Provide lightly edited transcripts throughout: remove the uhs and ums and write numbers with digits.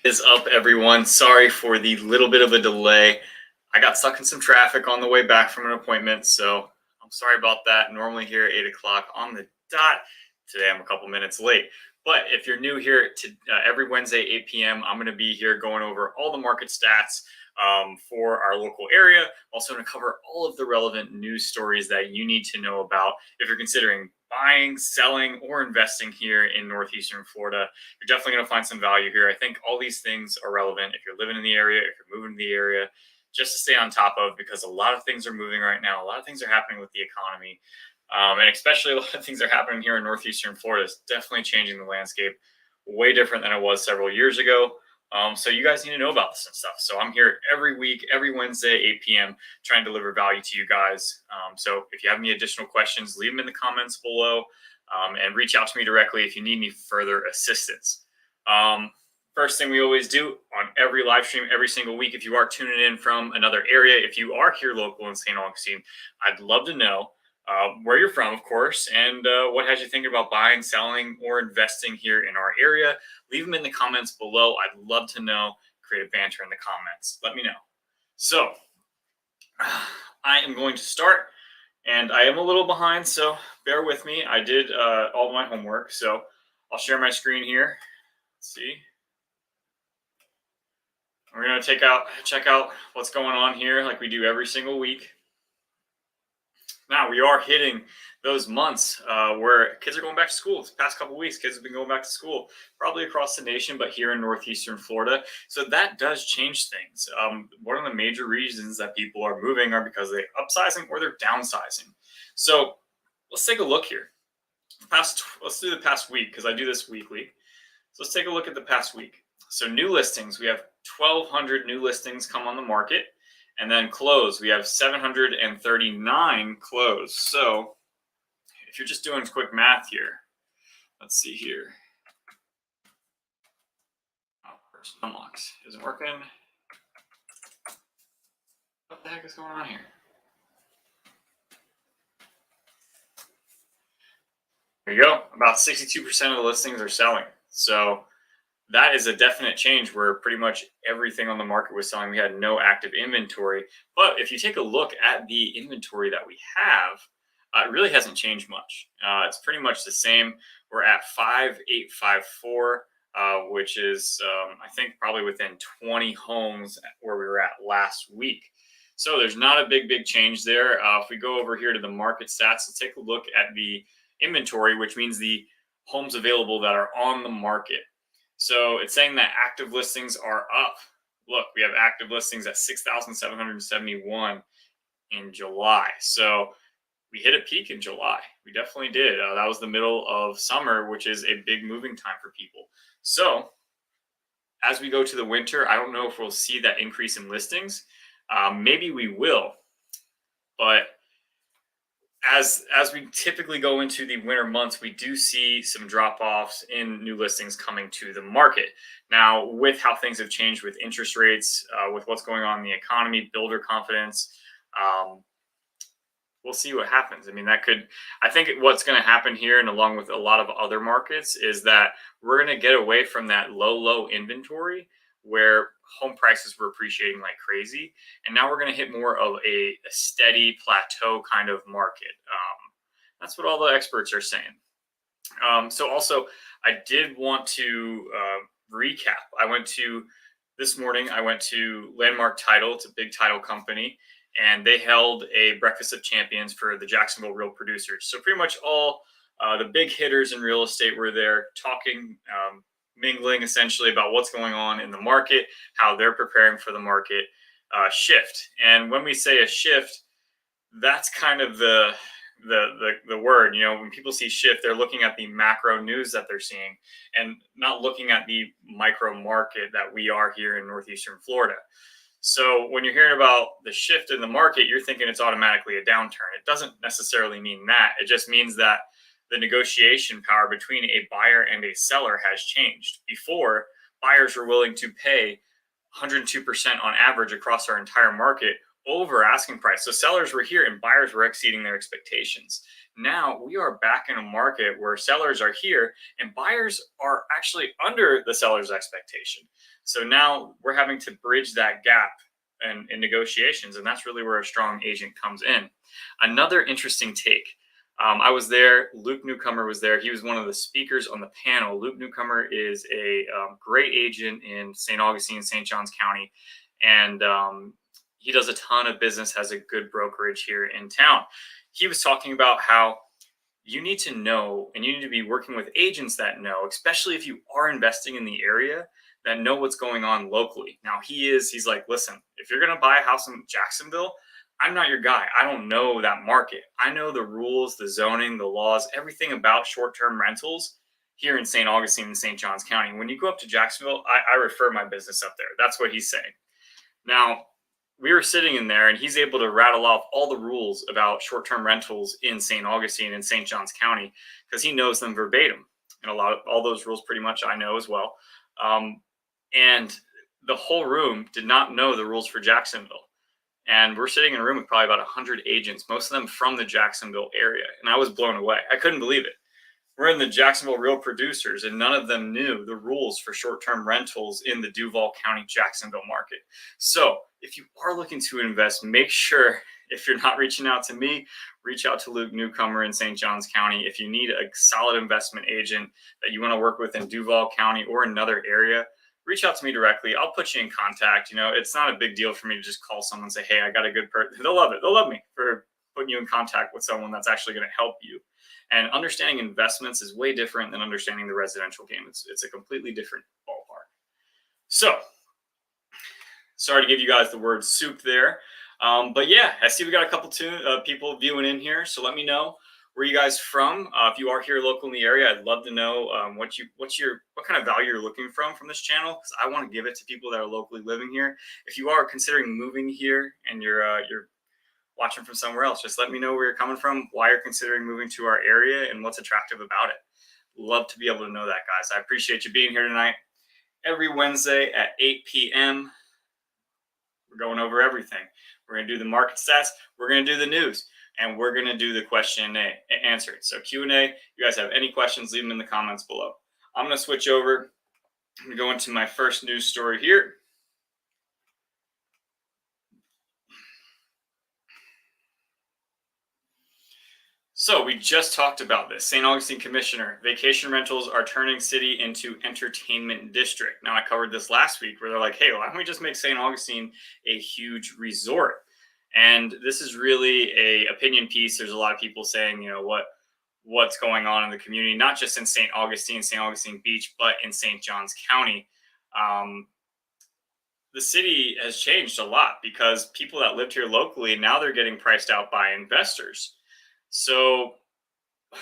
Is up, everyone? Sorry for the little bit of a delay. I got stuck in some traffic on the way back from an appointment, so I'm sorry about that. Normally here at 8 o'clock on the dot. Today I'm a couple minutes late. But if you're new here to every Wednesday, 8 p.m., I'm going to be here going over all the market stats for our local area. Also going to cover all of the relevant news stories that you need to know about if you're considering buying, selling, or investing here in northeastern Florida. You're definitely going to find some value here. I think all these things are relevant if you're living in the area, if you're moving to the area, just to stay on top of, because a lot of things are moving right now. A lot of things are happening with the economy. And especially a lot of things are happening here in northeastern Florida. It's definitely changing the landscape, way different than it was several years ago. So you guys need to know about this and stuff. So I'm here every week, every Wednesday, 8 p.m., trying to deliver value to you guys. So if you have any additional questions, leave them in the comments below, and reach out to me directly if you need any further assistance. First thing we always do on every live stream, every single week, if you are tuning in from another area, if you are here local in St. Augustine, I'd love to know where you're from, of course, and what has you thinking about buying, selling, or investing here in our area. Leave them in the comments below. I'd love to know. Create a banter in the comments. Let me know. So I am going to start, and I am a little behind, so bear with me. I did all of my homework, so I'll share my screen here. Let's see. We're going to check out what's going on here like we do every single week. Now we are hitting those months where kids are going back to school. This past couple of weeks, kids have been going back to school, probably across the nation, but here in northeastern Florida. So that does change things. One of the major reasons that people are moving are because they're upsizing or they're downsizing. So let's take a look here. Let's do the past week, because I do this weekly. So let's take a look at the past week. So new listings, we have 1,200 new listings come on the market. And then close, we have 739 closed. So if you're just doing quick math here, let's see here. Oh, first unlocks isn't working. What the heck is going on here? There you go. About 62% of the listings are selling. So that is a definite change where pretty much everything on the market was selling. We had no active inventory. But if you take a look at the inventory that we have, it really hasn't changed much. It's pretty much the same. We're at 5,854, which is, I think, probably within 20 homes where we were at last week. So there's not a big change there. If we go over here to the market stats, let's take a look at the inventory, which means the homes available that are on the market. So it's saying that active listings are up. Look, we have active listings at 6,771 in July. So we hit a peak in July. We definitely did. That was the middle of summer, which is a big moving time for people. So as we go to the winter, I don't know if we'll see that increase in listings. Maybe we will. But as we typically go into the winter months, we do see some drop-offs in new listings coming to the market. Now, with how things have changed with interest rates, with what's going on in the economy, builder confidence, we'll see what happens. I mean, I think what's going to happen here, and along with a lot of other markets, is that we're going to get away from that low inventory where home prices were appreciating like crazy. And now we're going to hit more of a steady plateau kind of market. That's what all the experts are saying. So also, I did want to recap. This morning, I went to Landmark Title. It's a big title company. And they held a breakfast of champions for the Jacksonville real producers. So pretty much all the big hitters in real estate were there talking, mingling essentially about what's going on in the market, how they're preparing for the market shift. And when we say a shift, that's kind of the word. You know, when people see shift, they're looking at the macro news that they're seeing and not looking at the micro market that we are here in northeastern Florida. So when you're hearing about the shift in the market, you're thinking it's automatically a downturn. It doesn't necessarily mean that. It just means that the negotiation power between a buyer and a seller has changed. Before, buyers were willing to pay 102% on average across our entire market over asking price. So sellers were here and buyers were exceeding their expectations. Now we are back in a market where sellers are here and buyers are actually under the seller's expectation. So now we're having to bridge that gap in negotiations, and that's really where a strong agent comes in. Another interesting take. I was there. Luke Newcomer was there. He was one of the speakers on the panel. Luke Newcomer is a great agent in St. Augustine, St. Johns County, and he does a ton of business, has a good brokerage here in town. He was talking about how you need to know and you need to be working with agents that know, especially if you are investing in the area, that know what's going on locally. Now he's like, listen, if you're going to buy a house in Jacksonville, I'm not your guy. I don't know that market. I know the rules, the zoning, the laws, everything about short-term rentals here in St. Augustine and St. Johns County. When you go up to Jacksonville, I refer my business up there. That's what he's saying. Now, we were sitting in there and he's able to rattle off all the rules about short-term rentals in St. Augustine and St. Johns County because he knows them verbatim. And all those rules pretty much I know as well. And the whole room did not know the rules for Jacksonville. And we're sitting in a room with probably about 100 agents, most of them from the Jacksonville area. And I was blown away. I couldn't believe it. We're in the Jacksonville Real Producers, and none of them knew the rules for short-term rentals in the Duval County, Jacksonville market. So if you are looking to invest, make sure, if you're not reaching out to me, reach out to Luke Newcomer in St. Johns County. If you need a solid investment agent that you want to work with in Duval County or another area, reach out to me directly. I'll put you in contact. It's not a big deal for me to just call someone and say, hey, I got a good person. They'll love it. They'll love me for putting you in contact with someone that's actually going to help you. And understanding investments is way different than understanding the residential game. It's a completely different ballpark. So, sorry to give you guys the word soup there. But yeah, I see we got a couple people viewing in here. So let me know where you guys from. If you are here local in the area, I'd love to know what kind of value you're looking from this channel, because I want to give it to people that are locally living here. If you are considering moving here and you're watching from somewhere else, just let me know where you're coming from, why you're considering moving to our area, and what's attractive about it. Love to be able to know that, guys. I appreciate you being here tonight. Every Wednesday at 8 p.m., we're going over everything. We're going to do the market stats. We're going to do the news. And we're going to do the question and answer. So Q&A, you guys have any questions, leave them in the comments below. I'm going to switch over. I'm going to go into my first news story here. So we just talked about this. St. Augustine Commissioner, vacation rentals are turning city into entertainment district. Now, I covered this last week where they're like, hey, why don't we just make St. Augustine a huge resort? And this is really a opinion piece. There's a lot of people saying, what's going on in the community, not just in St. Augustine Beach, but in St. Johns County. The city has changed a lot because people that lived here locally, now they're getting priced out by investors. So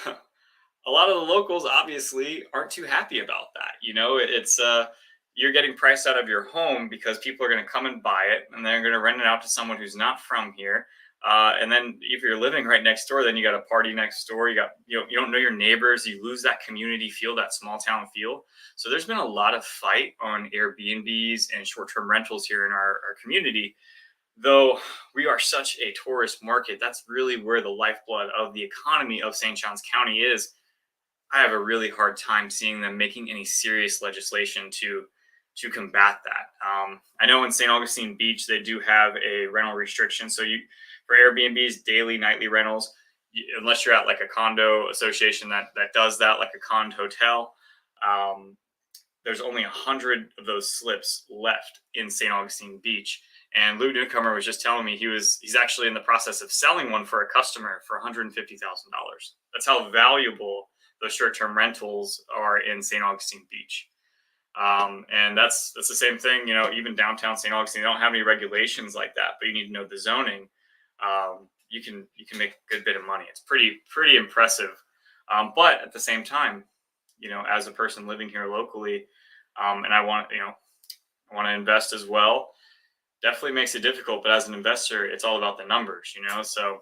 a lot of the locals obviously aren't too happy about that. It's you're getting priced out of your home because people are going to come and buy it and they're going to rent it out to someone who's not from here. And then if you're living right next door, then you got a party next door. You don't know your neighbors. You lose that community feel, that small town feel. So there's been a lot of fight on Airbnbs and short-term rentals here in our community. Though we are such a tourist market, that's really where the lifeblood of the economy of St. Johns County is. I have a really hard time seeing them making any serious legislation to combat that. I know in St. Augustine Beach, they do have a rental restriction. So for Airbnbs, daily, nightly rentals, unless you're at like a condo association that does that, like a condo hotel, there's only 100 of those slips left in St. Augustine Beach. And Lou Newcomer was just telling me he's actually in the process of selling one for a customer for $150,000. That's how valuable those short-term rentals are in St. Augustine Beach. And that's the same thing, even downtown St. Augustine, they don't have any regulations like that, but you need to know the zoning. You can make a good bit of money. It's pretty impressive. But at the same time, as a person living here locally, and I want to invest as well, definitely makes it difficult. But as an investor, it's all about the numbers, so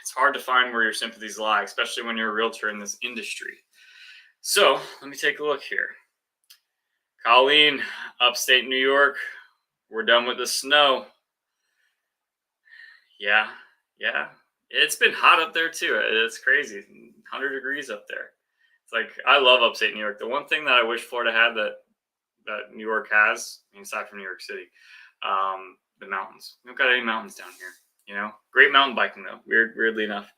it's hard to find where your sympathies lie, especially when you're a realtor in this industry. So let me take a look here. Colleen, upstate New York, we're done with the snow. Yeah, It's been hot up there too. It's crazy. 100 degrees up there. It's like I love upstate New York. The one thing that I wish Florida had that New York has, I mean, aside from New York City, the mountains. We don't got any mountains down here. Great mountain biking though. Weirdly enough.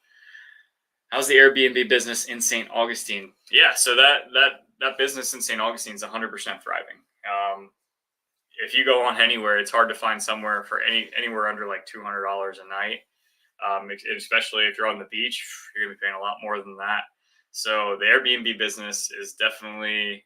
How's the Airbnb business in St. Augustine? Yeah, so that business in St. Augustine is 100% thriving. If you go on anywhere, it's hard to find somewhere for anywhere under like $200 a night. Especially if you're on the beach, you're gonna be paying a lot more than that. So the Airbnb business is definitely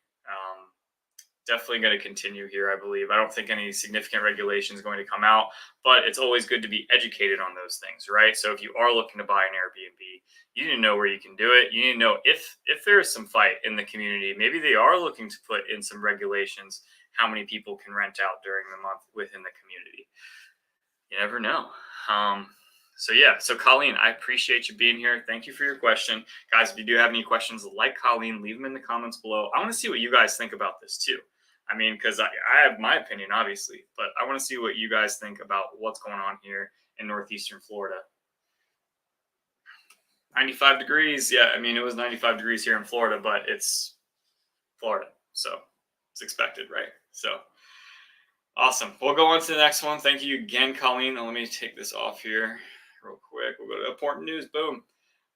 going to continue here, I believe. I don't think any significant regulation is going to come out, but it's always good to be educated on those things, right? So if you are looking to buy an Airbnb, you need to know where you can do it. You need to know if there is some fight in the community. Maybe they are looking to put in some regulations, how many people can rent out during the month within the community. You never know. So Colleen, I appreciate you being here. Thank you for your question. Guys, if you do have any questions like Colleen, leave them in the comments below. I want to see what you guys think about this too. I mean, because I have my opinion, obviously, but I want to see what you guys think about what's going on here in northeastern Florida. 95 degrees. Yeah, I mean, it was 95 degrees here in Florida, but it's Florida, so it's expected, right? So awesome. We'll go on to the next one. Thank you again, Colleen. Now, let me take this off here real quick. We'll go to important news. Boom.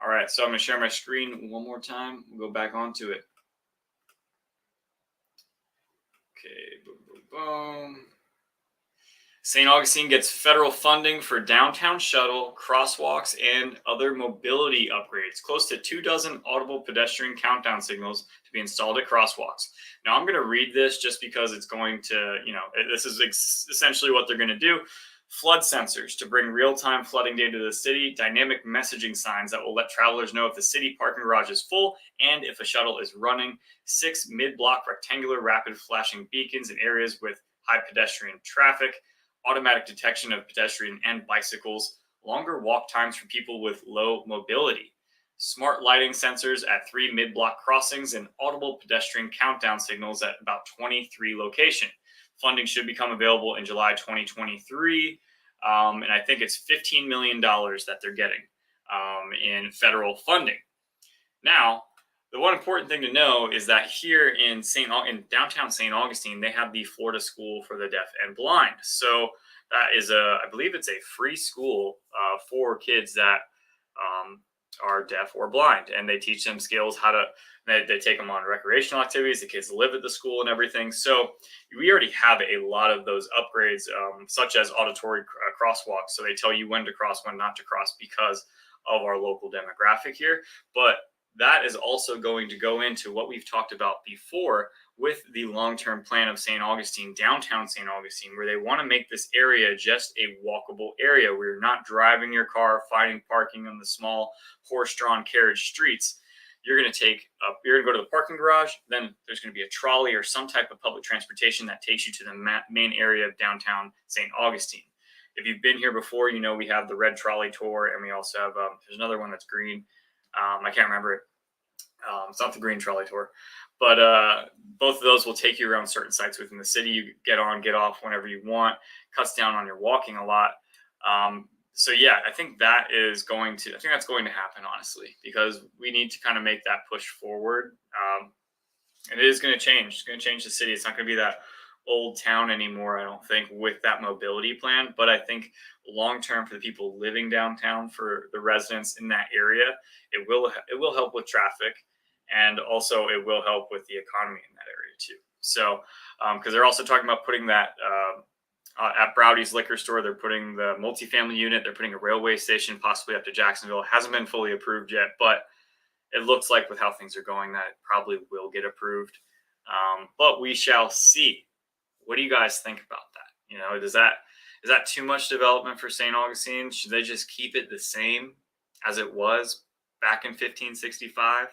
All right, so I'm going to share my screen one more time. We'll go back onto it. Okay, boom, boom, boom. St. Augustine gets federal funding for downtown shuttle, crosswalks, and other mobility upgrades. Close to 24 audible pedestrian countdown signals to be installed at crosswalks. Now, I'm going to read this just because it's going to, this is essentially what they're going to do. Flood sensors to bring real-time flooding data to the city, dynamic messaging signs that will let travelers know if the city parking garage is full and if a shuttle is running, 6 mid-block rectangular rapid flashing beacons in areas with high pedestrian traffic, automatic detection of pedestrian and bicycles, longer walk times for people with low mobility, smart lighting sensors at 3 mid-block crossings, and audible pedestrian countdown signals at about 23 locations. Funding should become available in July 2023, and I think it's $15 million that they're getting in federal funding. Now, the one important thing to know is that here in downtown St. Augustine, they have the Florida School for the Deaf and Blind. So that is I believe it's a free school for kids that are deaf or blind, and they teach them skills they take them on recreational activities. The kids live at the school and everything. So we already have a lot of those upgrades, such as auditory crosswalks. So they tell you when to cross, when not to cross because of our local demographic here. But that is also going to go into what we've talked about before with the long-term plan of St. Augustine, downtown St. Augustine, where they want to make this area just a walkable area where you're not driving your car, finding parking on the small horse-drawn carriage streets. You're going to go to the parking garage, then there's going to be a trolley or some type of public transportation that takes you to the main area of downtown St. Augustine. If you've been here before, we have the red trolley tour, and we also have, there's another one that's green. I can't remember it. It's not the green trolley tour, but both of those will take you around certain sites within the city. You get on, get off whenever you want, cuts down on your walking a lot. So yeah, I think that's going to happen, honestly, because we need to kind of make that push forward. And it is going to change. It's going to change the city. It's not going to be that old town anymore, I don't think, with that mobility plan. But I think long-term for the people living downtown, for the residents in that area, it will help with traffic, and also it will help with the economy in that area too. So, because they're also talking about putting that at Browdy's liquor store, they're putting the multifamily unit, they're putting a railway station possibly up to Jacksonville. It hasn't been fully approved yet, but it looks like with how things are going that it probably will get approved. But we shall see. What do you guys think about that? Is that too much development for St. Augustine? Should they just keep it the same as it was back in 1565?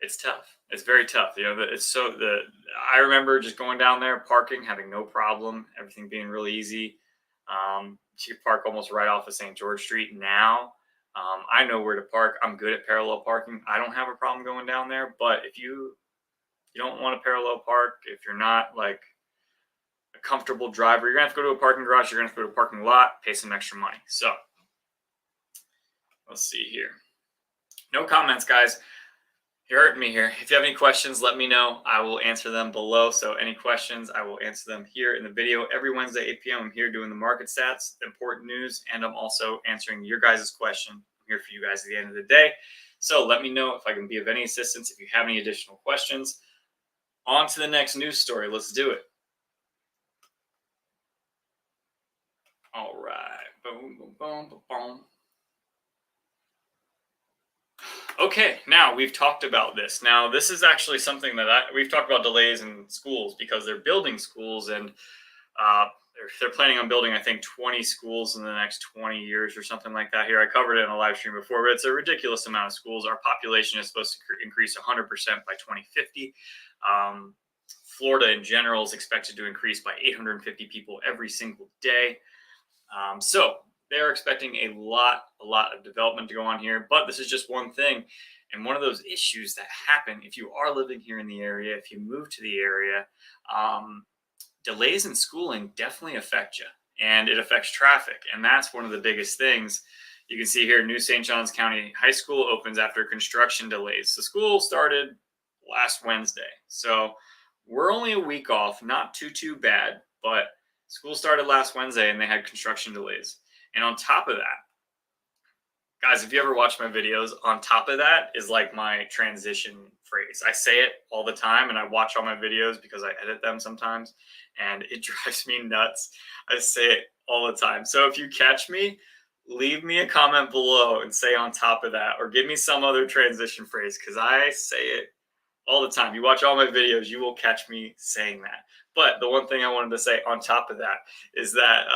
It's tough. It's very tough. I remember just going down there, parking, having no problem, everything being really easy. You park almost right off of St. George Street now. I know where to park. I'm good at parallel parking. I don't have a problem going down there. But if you don't want to parallel park, if you're not like a comfortable driver, you're gonna have to go to a parking garage. You're gonna have to go to a parking lot, pay some extra money. So Let's see here. No comments, guys. You're hurting me here. If you have any questions, let me know. I will answer them below. So any questions, I will answer them here in the video. Every Wednesday, 8 p.m., I'm here doing the market stats, important news, and I'm also answering your guys' question. I'm here for you guys at the end of the day. So let me know if I can be of any assistance. If you have any additional questions, on to the next news story. Let's do it. All right. Boom, boom, boom, boom, boom. Okay, now we've talked about this. Now, this is actually something that we've talked about delays in schools because they're building schools and they're planning on building, I think, 20 schools in the next 20 years or something like that here. I covered it in a live stream before, but it's a ridiculous amount of schools. Our population is supposed to increase 100% by 2050. Florida in general is expected to increase by 850 people every single day. So they're expecting a lot of development to go on here, but this is just one thing. And one of those issues that happen if you are living here in the area, if you move to the area, delays in schooling definitely affect you, and it affects traffic. And that's one of the biggest things. You can see here, New St. Johns County High School opens after construction delays. The school started last Wednesday. So we're only a week off, not too bad, but school started last Wednesday and they had construction delays. And on top of that, guys, if you ever watch my videos, on top of that is like my transition phrase. I say it all the time and I watch all my videos because I edit them sometimes and it drives me nuts. I say it all the time. So if you catch me, leave me a comment below and say on top of that, or give me some other transition phrase because I say it all the time. You watch all my videos, you will catch me saying that. But the one thing I wanted to say on top of that is that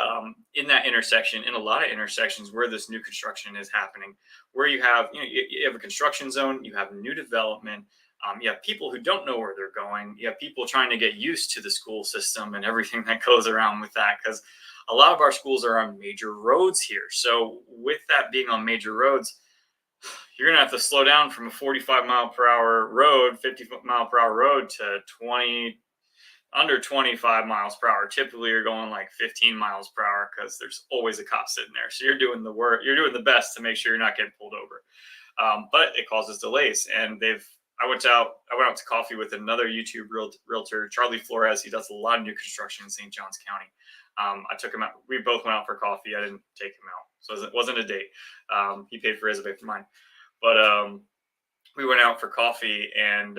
in that intersection, in a lot of intersections where this new construction is happening, where you have, you have a construction zone, you have new development, you have people who don't know where they're going, you have people trying to get used to the school system and everything that goes around with that, because a lot of our schools are on major roads here. So with that being on major roads, you're going to have to slow down from a 45 mile per hour road, 50 mile per hour road to under 25 miles per hour. Typically you're going like 15 miles per hour because there's always a cop sitting there. So you're doing the best to make sure you're not getting pulled over. But it causes delays. And I went out to coffee with another YouTube realtor, Charlie Flores. He does a lot of new construction in St. Johns County. I took him out. We both went out for coffee. I didn't take him out. So it wasn't a date. He paid for his, I paid for mine. But we went out for coffee and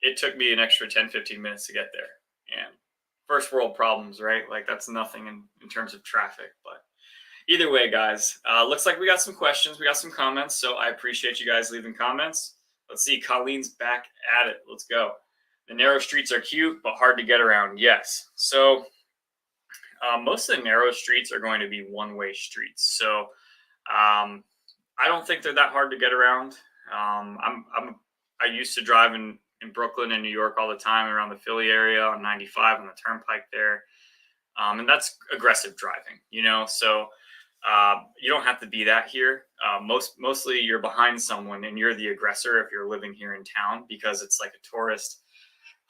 it took me an extra 10-15 minutes to get there. And first world problems, right? Like that's nothing in terms of traffic. But either way, guys, looks like we got some questions. We got some comments. So I appreciate you guys leaving comments. Let's see. Colleen's back at it. Let's go. The narrow streets are cute, but hard to get around. Yes. So most of the narrow streets are going to be one-way streets. So I don't think they're that hard to get around. I used to drive in Brooklyn and New York all the time around the Philly area on 95 on the turnpike there. And that's aggressive driving, so you don't have to be that here. Mostly you're behind someone and you're the aggressor if you're living here in town, because it's like a tourist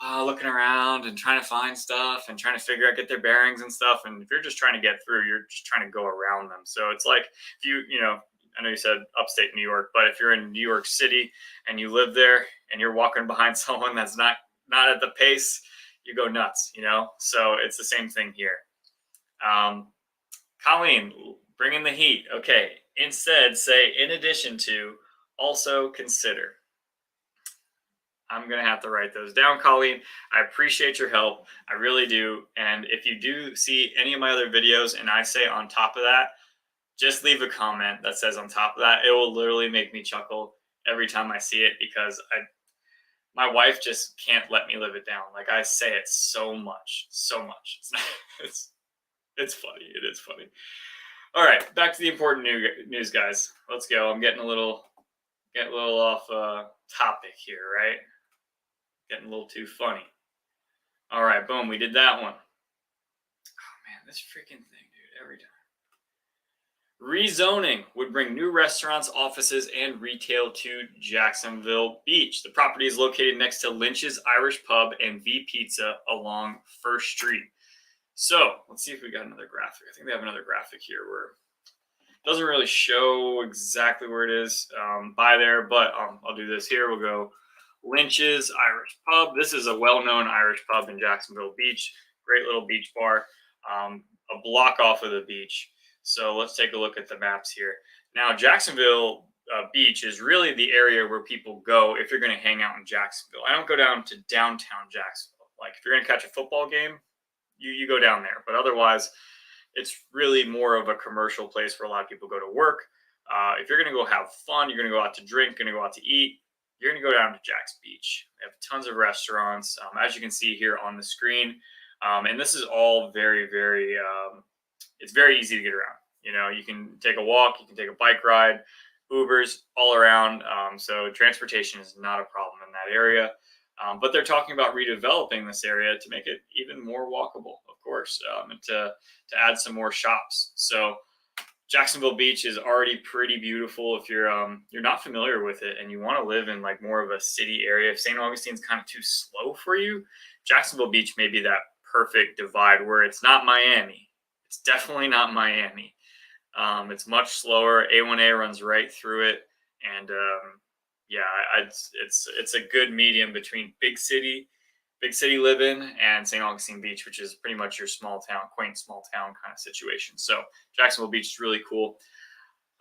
looking around and trying to find stuff and trying to get their bearings and stuff. And if you're just trying to get through, you're just trying to go around them. So it's like if I know you said upstate New York, but if you're in New York City and you live there and you're walking behind someone that's not at the pace, you go nuts, So it's the same thing here. Colleen, bring in the heat. Okay. Instead, say, in addition to, also consider. I'm going to have to write those down, Colleen. I appreciate your help. I really do. And if you do see any of my other videos and I say on top of that, just leave a comment that says on top of that. It will literally make me chuckle every time I see it, because my wife just can't let me live it down. Like I say it so much. It's funny. It is funny. All right, back to the important news, guys. Let's go. I'm getting a little off topic here, right? Getting a little too funny. All right, boom. We did that one. Oh man, this freaking thing, dude. Every time. Rezoning would bring new restaurants, offices, and retail to Jacksonville Beach. The property is located next to Lynch's Irish Pub and V Pizza along First Street. So let's see if we got another graphic. I think we have another graphic here where Doesn't really show exactly where it is by there, but I'll do this here. We'll go Lynch's Irish Pub. This is a well-known Irish pub in Jacksonville Beach. Great little beach bar, a block off of the beach. So let's take a look at the maps here. Now, Jacksonville Beach is really the area where people go if you're going to hang out in Jacksonville. I don't go down to downtown Jacksonville. Like if you're going to catch a football game, you go down there. But otherwise, it's really more of a commercial place where a lot of people go to work. If you're going to go have fun, you're going to go out to drink, going to go out to eat, you're going to go down to Jack's Beach. They have tons of restaurants, as you can see here on the screen. And this is all very, very, it's very easy to get around. You know, you can take a walk, you can take a bike ride, Ubers all around. So transportation is not a problem in that area. But they're talking about redeveloping this area to make it even more walkable, of course, and to add some more shops. So Jacksonville Beach is already pretty beautiful. If you're not familiar with it and you want to live in like more of a city area, if St. Augustine's kind of too slow for you, Jacksonville Beach may be that perfect divide where it's not Miami. It's definitely not Miami. It's much slower. A1A runs right through it, and yeah, it's a good medium between big city living and St. Augustine Beach, which is pretty much your small town, quaint small town kind of situation. So Jacksonville Beach is really cool.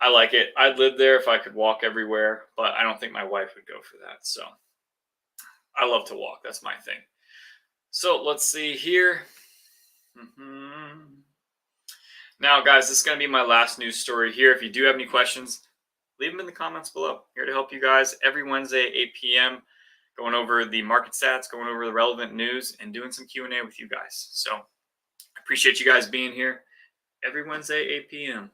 I like it. I'd live there if I could walk everywhere, but I don't think my wife would go for that. So I love to walk. That's my thing. So let's see here. Now, guys, this is going to be my last news story here. If you do have any questions, leave them in the comments below. Here to help you guys every Wednesday, 8 p.m., going over the market stats, going over the relevant news, and doing some Q&A with you guys. So I appreciate you guys being here every Wednesday, 8 p.m.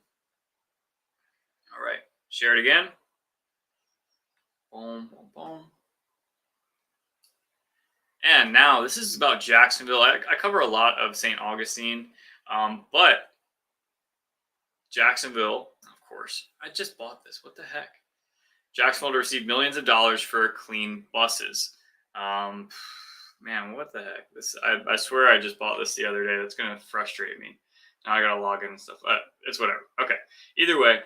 All right. Share it again. Boom, boom, boom. And now this is about Jacksonville. I cover a lot of St. Augustine, but Jacksonville, of course, I just bought this. What the heck? Jacksonville to receive millions of dollars for clean buses. Man, what the heck? I swear I just bought this the other day. That's going to frustrate me. Now I got to log in and stuff. It's whatever. Okay. Either way,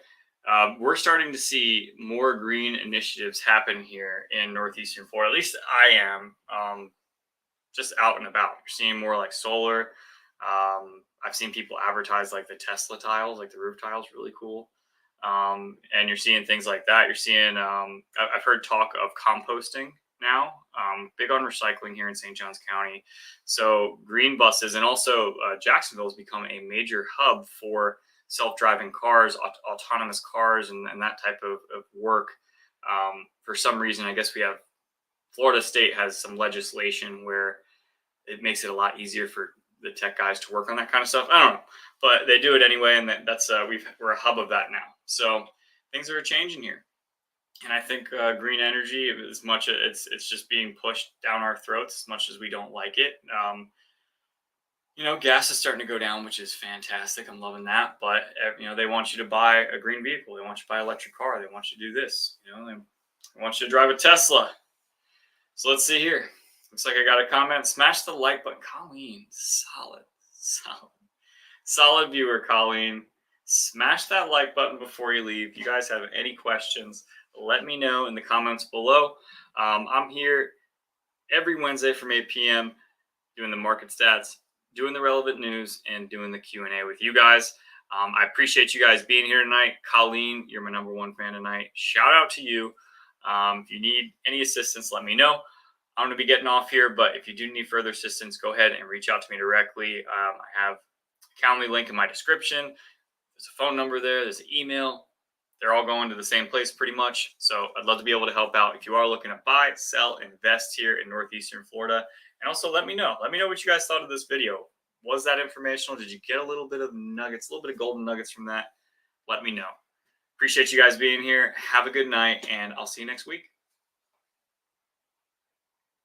we're starting to see more green initiatives happen here in northeastern Florida. At least I am just out and about. You're seeing more like solar. I've seen people advertise like the Tesla tiles, like the roof tiles, really cool. And you're seeing things like that. You're seeing, I've heard talk of composting now, big on recycling here in St. Johns County. So green buses, and also Jacksonville has become a major hub for self-driving cars, autonomous cars, and that type of work. For some reason, I guess Florida State has some legislation where it makes it a lot easier for the tech guys to work on that kind of stuff. I don't know, but they do it anyway, and that's we're a hub of that now. So things are changing here, and I think green energy, as much as it's just being pushed down our throats, as much as we don't like it. Gas is starting to go down, which is fantastic. I'm loving that, but they want you to buy a green vehicle. They want you to buy an electric car. They want you to do this. They want you to drive a Tesla. So let's see here. Looks like I got a comment. Smash the like button. Colleen, solid viewer, Colleen. Smash that like button before you leave. If you guys have any questions, let me know in the comments below. I'm here every Wednesday from 8 p.m. doing the market stats, doing the relevant news, and doing the Q&A with you guys. I appreciate you guys being here tonight. Colleen, you're my #1 fan tonight. Shout out to you. If you need any assistance, let me know. I'm going to be getting off here, but if you do need further assistance, go ahead and reach out to me directly. I have a Calendly link in my description. There's a phone number there. There's an email. They're all going to the same place pretty much. So I'd love to be able to help out if you are looking to buy, sell, invest here in northeastern Florida. And also let me know. Let me know what you guys thought of this video. Was that informational? Did you get a little bit of nuggets, a little bit of golden nuggets from that? Let me know. Appreciate you guys being here. Have a good night, and I'll see you next week.